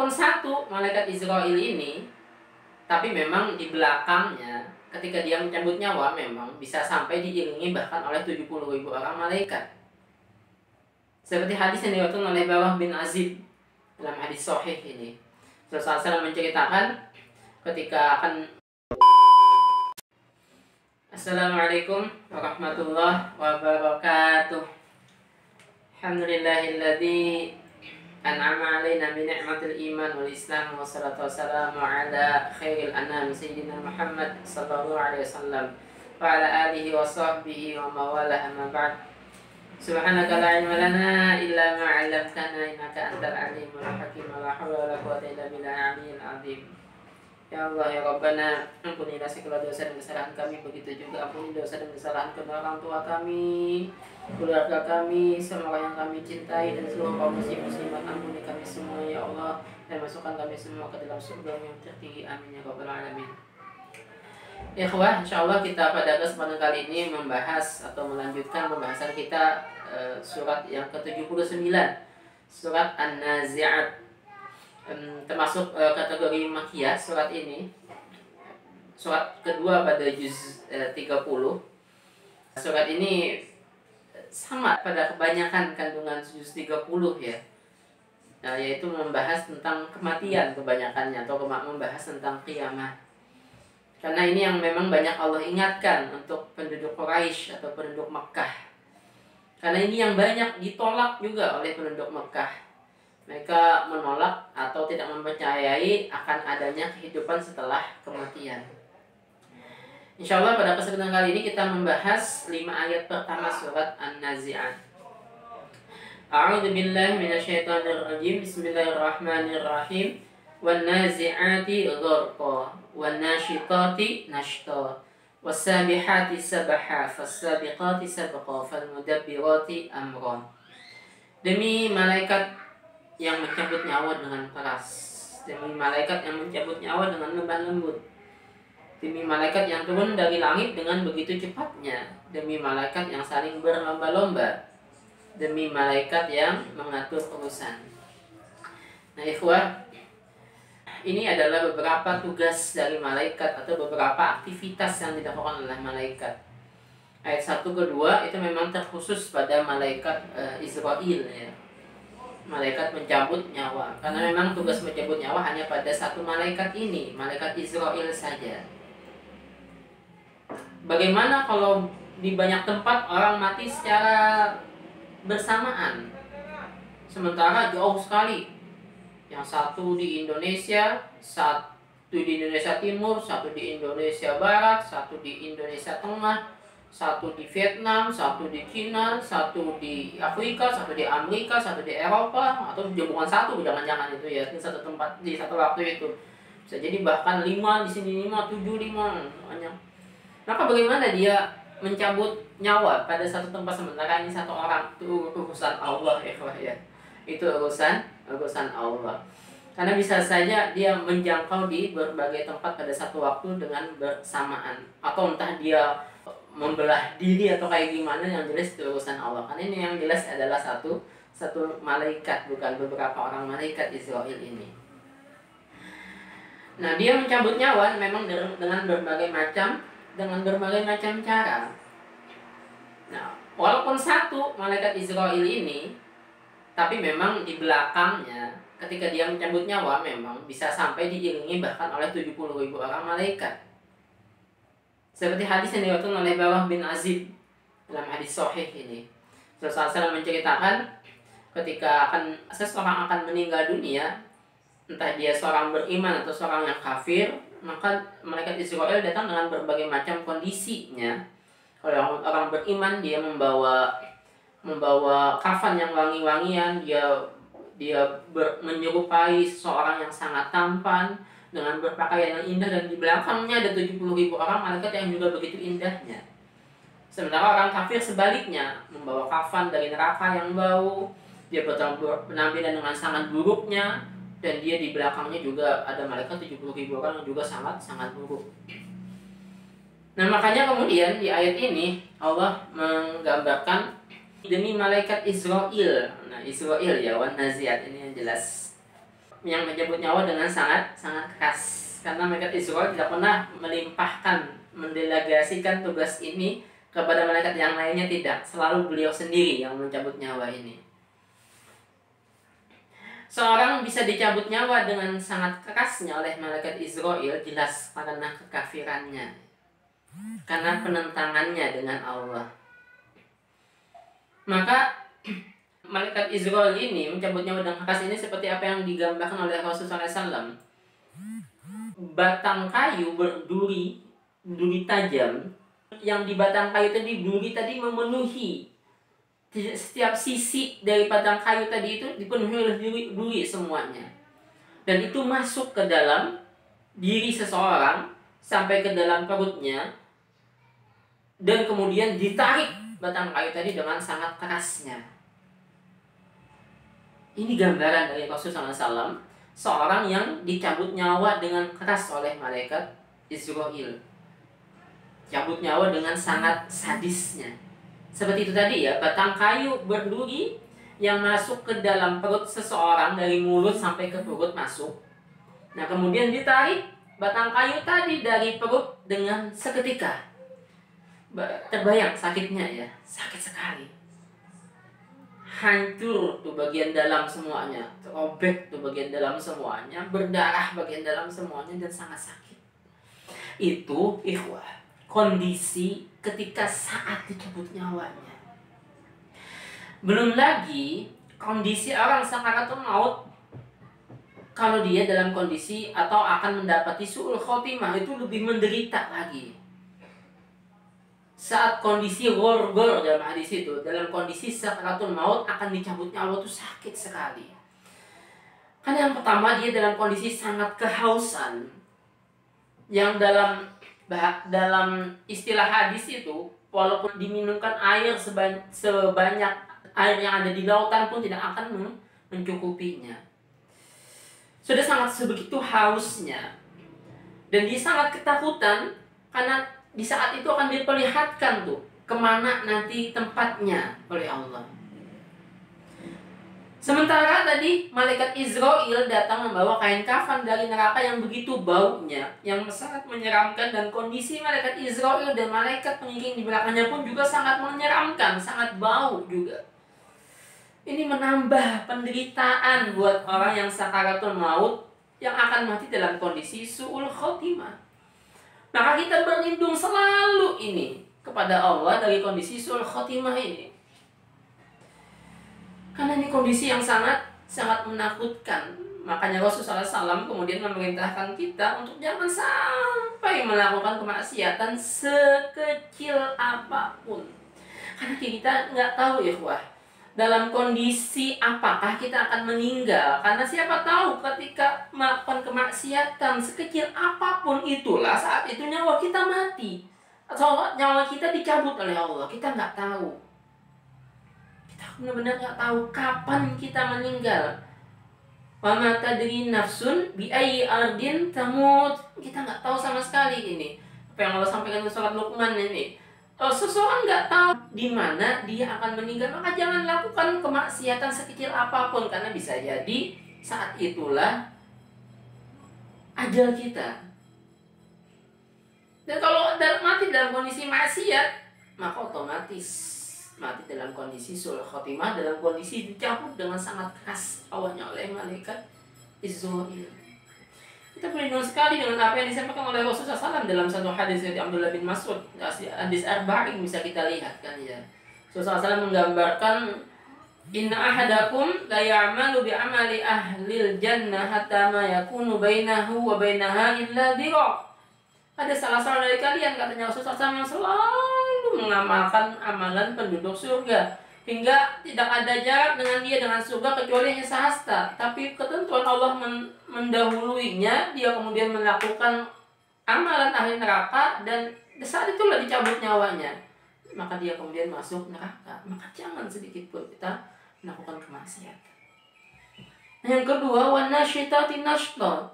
walaupun satu malaikat Israel ini, tapi memang di belakangnya ketika dia mencabut nyawa memang bisa sampai diiringi bahkan oleh 70.000 orang malaikat. Seperti hadis yang diriwayatkan oleh Barah bin Azib dalam hadis sahih ini. Rasulullah SAW menceritakan ketika akan Assalamualaikum warahmatullahi wabarakatuh. Alhamdulillahilladzi an'ama alaina bi ni'matil iman wal islam wassalatu wassalamu ala khairil anam sayyidina Muhammad sallallahu alaihi wasallam wa ala alihi wa sahbihi wa mawalah amma ba'd. Subhanaka la ilma lana illa ma 'allamtana innaka antal alimul hakim. La haula wala quwwata illa billahil aliyyil azim. Ya Allah ya Rabbana, ampunilah segala dosa dan kesalahan kami, begitu juga ampuni dosa dan kesalahan kedua orang tua kami, keluarga kami, semua yang kami cintai dan seluruh kaum muslimat. Ampuni kami semua ya Allah, dan masukkan kami semua ke dalam surga yang tertinggi. Amin ya Rabbal alamin. Ikhwah, insyaallah kita pada kesempatan kali ini membahas atau melanjutkan pembahasan kita surat yang ke-79, surat An-Nazi'at. Termasuk kategori Makkiyah surat ini, surat kedua pada juz 30. Surat ini sama pada kebanyakan kandungan juz 30 ya, yaitu membahas tentang kematian kebanyakannya, atau membahas tentang kiamat. Karena ini yang memang banyak Allah ingatkan untuk penduduk Quraisy atau penduduk Mekah. Karena ini yang banyak ditolak juga oleh penduduk Mekah. Mereka menolak atau tidak mempercayai akan adanya kehidupan setelah kematian. Insya Allah pada kesempatan kali ini kita membahas 5 ayat pertama surat An-Nazi'at. A'udzu billahi minasyaitonir rajim. Bismillahirrahmanirrahim. Wan-nazi'ati gharqa, wan-nashitati nashta, was-sabihati sabha, fas-sabiqati sabqa, fal-mudabbirati amran. Demi malaikat yang mencabut nyawa dengan keras, demi malaikat yang mencabut nyawa dengan lemah lembut, demi malaikat yang turun dari langit dengan begitu cepatnya, demi malaikat yang saling berlomba-lomba, demi malaikat yang mengatur urusan. Nah ikhwah, ini adalah beberapa tugas dari malaikat atau beberapa aktivitas yang dilakukan oleh malaikat. Ayat 1 ke 2 itu memang terkhusus pada malaikat Israel ya. Malaikat mencabut nyawa, karena memang tugas mencabut nyawa hanya pada satu malaikat ini, malaikat Israel saja. Bagaimana kalau di banyak tempat orang mati secara bersamaan, sementara jauh sekali, yang satu di Indonesia, satu di Indonesia Timur, satu di Indonesia Barat, satu di Indonesia Tengah, satu di Vietnam, satu di Cina, satu di Afrika, satu di Amerika, satu di Eropa, atau bukan satu, jangan-jangan itu ya, di satu tempat, di satu waktu itu. Bisa jadi bahkan 5 di sini, 5, 7, 5 banyak. Maka bagaimana dia mencabut nyawa pada satu tempat sementara ini satu orang? Itu urusan Allah ya. Itu urusan Allah. Karena bisa saja dia menjangkau di berbagai tempat pada satu waktu dengan bersamaan, atau entah dia membelah diri atau kayak gimana, yang jelas itu urusan Allah. Karena ini yang jelas adalah satu malaikat, bukan beberapa orang malaikat Israel ini. Nah, dia mencabut nyawa memang dengan berbagai macam cara. Nah, walaupun satu malaikat Israel ini, tapi memang di belakangnya ketika dia mencabut nyawa memang bisa sampai diiringi bahkan oleh 70.000 orang malaikat. Seperti hadis yang diriwayatkan oleh Barah bin Azib dalam hadis sahih ini. Rasulullah SAW menceritakan ketika seseorang akan meninggal dunia, entah dia seorang beriman atau seorang yang kafir, maka malaikat Israel datang dengan berbagai macam kondisinya. Kalau orang beriman, dia membawa kafan yang wangi-wangian, dia menyerupai seseorang yang sangat tampan dengan berpakaian yang indah, dan di belakangnya ada 70.000 orang malaikat yang juga begitu indahnya. Sementara orang kafir sebaliknya, membawa kafan dari neraka yang bau, dia penampilan dengan sangat buruknya, dan dia di belakangnya juga ada malaikat 70.000 orang yang juga sangat buruk. Nah makanya kemudian di ayat ini Allah menggambarkan demi malaikat Israel. Nah Israel ya, wan naziat ini yang jelas. yang mencabut nyawa dengan sangat keras. Karena malaikat Israil tidak pernah mendelegasikan tugas ini kepada malaikat yang lainnya, tidak. Selalu beliau sendiri yang mencabut nyawa ini. Seorang bisa dicabut nyawa dengan sangat kerasnya oleh malaikat Israil, jelas karena kekafirannya, karena penentangannya dengan Allah. Maka malaikat Israil ini mencabut nyawa dengan keras ini seperti apa yang digambarkan oleh Rasulullah SAW. Batang kayu berduri, duri tajam, yang di batang kayu tadi, duri tadi memenuhi setiap sisi dari batang kayu tadi itu dipenuhi oleh duri semuanya. Dan itu masuk ke dalam diri seseorang sampai ke dalam perutnya, dan kemudian ditarik batang kayu tadi dengan sangat kerasnya. Ini gambaran dari Rasulullah SAW, seorang yang dicabut nyawa dengan keras oleh malaikat Israil. Cabut nyawa dengan sangat sadisnya. Seperti itu tadi ya, batang kayu berduri yang masuk ke dalam perut seseorang, dari mulut sampai ke perut masuk. Nah, kemudian ditarik batang kayu tadi dari perut dengan seketika. Terbayang sakitnya ya, sakit sekali. Hancur tuh bagian dalam semuanya, robek tuh bagian dalam semuanya, berdarah bagian dalam semuanya, dan sangat sakit. Itu ikhwah, kondisi ketika saat dicabut nyawanya. Belum lagi kondisi orang sakaratul maut, kalau dia dalam kondisi atau akan mendapati su'ul khotimah, itu lebih menderita lagi. Saat kondisi gorgor dalam hadis itu, dalam kondisi sakaratul maut akan dicabut nyawa, itu sakit sekali. Karena yang pertama, dia dalam kondisi sangat kehausan, yang dalam istilah hadis itu, walaupun diminumkan air sebanyak air yang ada di lautan pun tidak akan mencukupinya. Sudah sangat sebegitu hausnya, dan dia sangat ketakutan karena di saat itu akan diperlihatkan tuh kemana nanti tempatnya oleh Allah. Sementara tadi malaikat Israil datang membawa kain kafan dari neraka yang begitu baunya, yang sangat menyeramkan, dan kondisi malaikat Israil dan malaikat pengiring di belakangnya pun juga sangat menyeramkan, sangat bau juga. Ini menambah penderitaan buat orang yang sakaratul maut, yang akan mati dalam kondisi su'ul khotimah. Maka kita berlindung selalu ini kepada Allah dari kondisi su'ul khotimah ini. Karena ini kondisi yang sangat menakutkan. Makanya Rasulullah SAW kemudian memerintahkan kita untuk jangan sampai melakukan kemaksiatan sekecil apapun. Karena kita nggak tahu ya, dalam kondisi apakah kita akan meninggal. Karena siapa tahu ketika melakukan kemaksiatan sekecil apapun itulah, saat itu nyawa kita mati, atau nyawa kita dicabut oleh Allah. Kita nggak tahu. Benar-benar nggak tahu kapan kita meninggal. Wa ma tadri nafsun bi ayyi ardin tamut. Kita nggak tahu sama sekali ini. Apa yang Allah sampaikan di surat Luqman ini. Seseorang nggak tahu di mana dia akan meninggal, maka jangan lakukan kemaksiatan sekecil apapun, karena bisa jadi saat itulah ajal kita. Dan kalau mati dalam kondisi maksiat, maka otomatis mati dalam kondisi su'ul khotimah, dalam kondisi dicabut dengan sangat keras awalnya oleh malaikat Israil. Kita berlindung sekali dengan apa yang disampaikan oleh Rasulullah SAW dalam satu hadis dari Abdullah bin Mas'ud, hadis arba'in bisa kita lihat kan ya. Rasulullah SAW menggambarkan, inna ahadakum la ya'malu bi amali ahlil jannah hatta ma yakunu bainahu wa bainaha illa dhira'. Ada salah seorang dari kalian, katanya Rasulullah SAW, yang selalu mengamalkan amalan penduduk surga, hingga tidak ada jarak dengan dia dengan surga kecuali hanya sehasta. Tapi ketentuan Allah mendahuluinya, dia kemudian melakukan amalan ahli neraka, dan saat itulah dicabut nyawanya. Maka dia kemudian masuk neraka. Maka jangan sedikit pun kita melakukan kemaksiatan. Yang kedua, wa nasyitati nashta.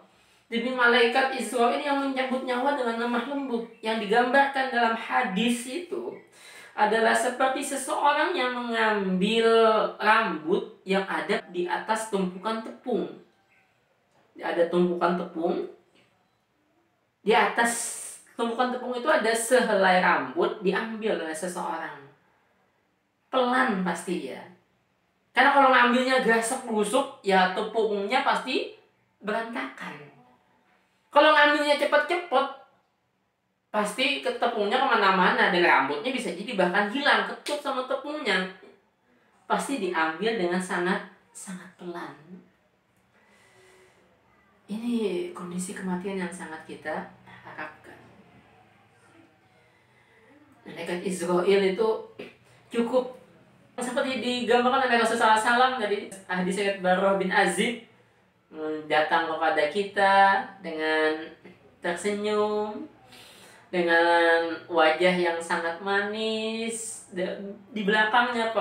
Demi malaikat Israil yang mencabut nyawa dengan lemah lembut, yang digambarkan dalam hadis itu adalah seperti seseorang yang mengambil rambut yang ada di atas tumpukan tepung. ada tumpukan tepung. Di atas tumpukan tepung itu ada sehelai rambut diambil oleh seseorang. Pelan pasti ya. Karena kalau ngambilnya gerasuk-gerusuk, ya tepungnya pasti berantakan. Kalau ngambilnya cepet-cepet, pasti tepungnya kemana-mana dan rambutnya bisa jadi bahkan hilang, kecut sama tepungnya. Pasti diambil dengan sangat pelan. Ini kondisi kematian yang sangat kita harapkan. Malaikat Israel itu cukup seperti digambarkan oleh Rasulullah SAW dari hadis riwayat Barrah bin Azib, datang kepada kita dengan tersenyum, dengan wajah yang sangat manis. Di belakangnya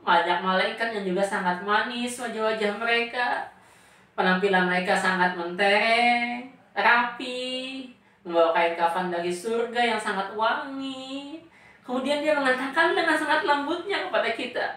banyak malaikat yang juga sangat manis wajah-wajah mereka. Penampilan mereka sangat mentereng, rapi, membawa kain kafan dari surga yang sangat wangi. Kemudian dia mengatakan dengan sangat lembutnya kepada kita,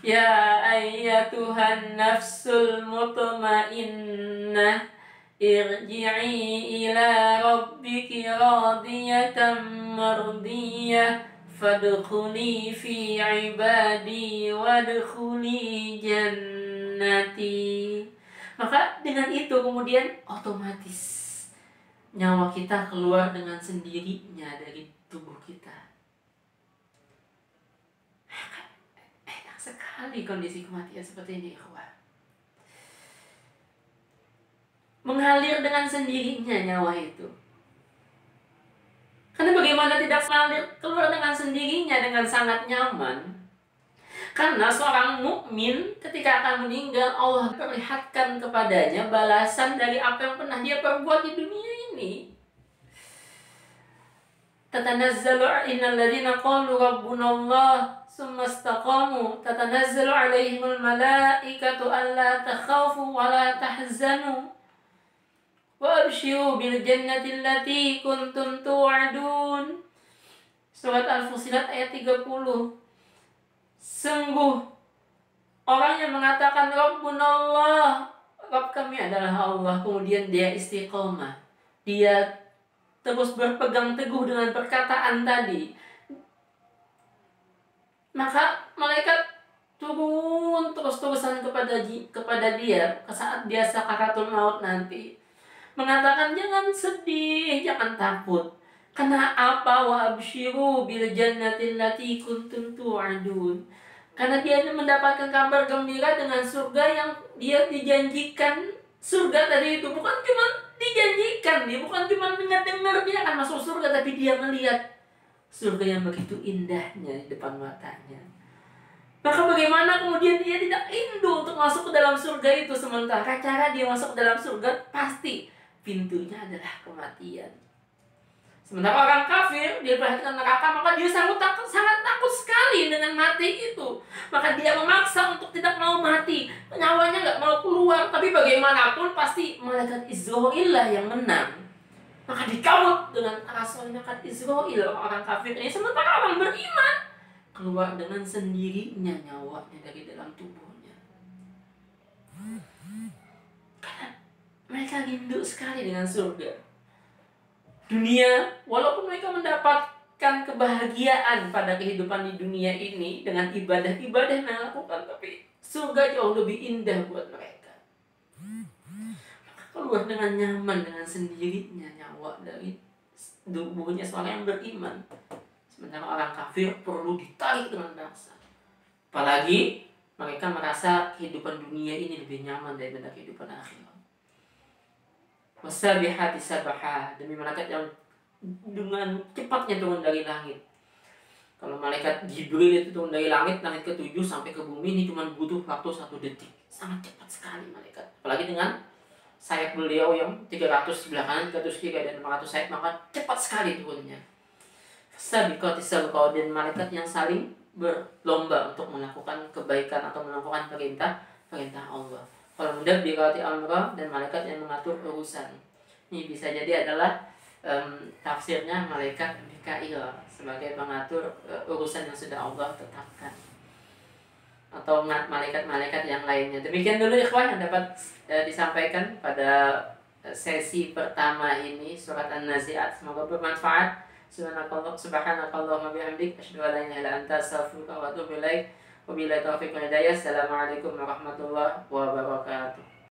ya ayyatuhan nafsul mutmainnah, irji'i ila rabbiki radiyatan mardiyah, fadkhuli fi ibadi wadkhuli jannati. Maka dengan itu kemudian otomatis nyawa kita keluar dengan sendirinya dari tubuh kita. Enak sekali kondisi kematian seperti ini, ikhwah. Mengalir dengan sendirinya nyawa itu. Karena bagaimana tidak mengalir keluar dengan sendirinya dengan sangat nyaman? Karena seorang mukmin ketika akan meninggal, Allah perlihatkan kepadanya balasan dari apa yang pernah dia perbuat di dunia ini. Tatanazzalu innal ladzina qalu rabbunallah tsumma istaqamu tatanazzalu alaihimul malaikatu alla takhafu wa la tahzanu wa abshiru bil jannati allati kuntum tu'adun. Surat Al-Fussilat ayat 30. Sungguh orang yang mengatakan Rabbunallah, Rabb kami adalah Allah, kemudian dia istiqomah, dia terus berpegang teguh dengan perkataan tadi, maka malaikat turun terus-terusan kepada dia saat dia sakaratul maut nanti, mengatakan jangan sedih, jangan takut. Karena apa? Wa absyiru bil jannati allati kuntum tu'adun. Karena dia mendapatkan kabar gembira dengan surga yang dia dijanjikan. Surga tadi itu bukan cuma dijanjikan, dia bukan cuma dengar dia akan masuk surga, tapi dia melihat surga yang begitu indahnya di depan matanya. Maka bagaimana kemudian dia tidak rindu untuk masuk ke dalam surga itu, sementara cara dia masuk ke dalam surga pasti pintunya adalah kematian. Sementara orang kafir, dia perhatikan neraka, maka dia sangat takut sekali dengan mati itu. Maka dia memaksa untuk tidak mau mati, nyawanya nggak mau keluar. Tapi bagaimanapun pasti malaikat Israel lah yang menang. Maka dikawat dengan rasa malaikat Israel orang kafir ini. Sementara orang beriman keluar dengan sendirinya nyawanya dari dalam tubuhnya. Karena mereka rindu sekali dengan surga. Dunia, walaupun mereka mendapatkan kebahagiaan pada kehidupan di dunia ini dengan ibadah-ibadah yang mereka lakukan, tapi surga jauh lebih indah buat mereka. Maka keluar dengan nyaman, dengan sendirinya nyawa dari tubuhnya seorang yang beriman. Sementara orang kafir perlu ditarik dengan paksa. Apalagi mereka merasa kehidupan dunia ini lebih nyaman daripada kehidupan akhirat. Wasabihati sabaha, demi malaikat yang dengan cepatnya turun dari langit. Kalau malaikat Jibril itu turun dari langit ke-7 sampai ke bumi ini cuma butuh waktu 1 detik. Sangat cepat sekali malaikat. Apalagi dengan sayap beliau yang 300 sebelah kanan, 300 kiri dan 500 sayap, maka cepat sekali turunnya. Sabiqati sabqa, dan malaikat yang saling berlomba untuk melakukan kebaikan atau melakukan perintah Allah. Kalau mudah dikati amrah, dan malaikat yang mengatur urusan. Ini bisa jadi adalah tafsirnya malaikat Mikail sebagai pengatur urusan yang sudah Allah tetapkan. atau malaikat-malaikat yang lainnya. Demikian dulu ikhwah yang dapat disampaikan pada sesi pertama ini surat An-Nazi'at. Semoga bermanfaat. Subhanakallahumma bihamdik asyhadu an la ilaha illa anta astaghfiruka wa atubu ilaik. Wabillahi taufiq wal hidayah. Assalamualaikum warahmatullahi wabarakatuh.